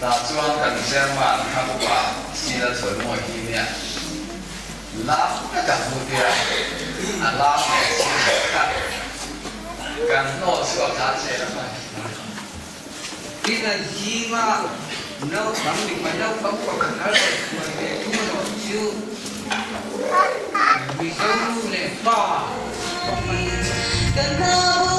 那装更千万，他不把新的存货一面，拉那个目标，拉美新的看，跟诺说他这了嘛。Ina jiwa no kami mana kamu kenal sebagai cuma doju bisa lupa. Kenapa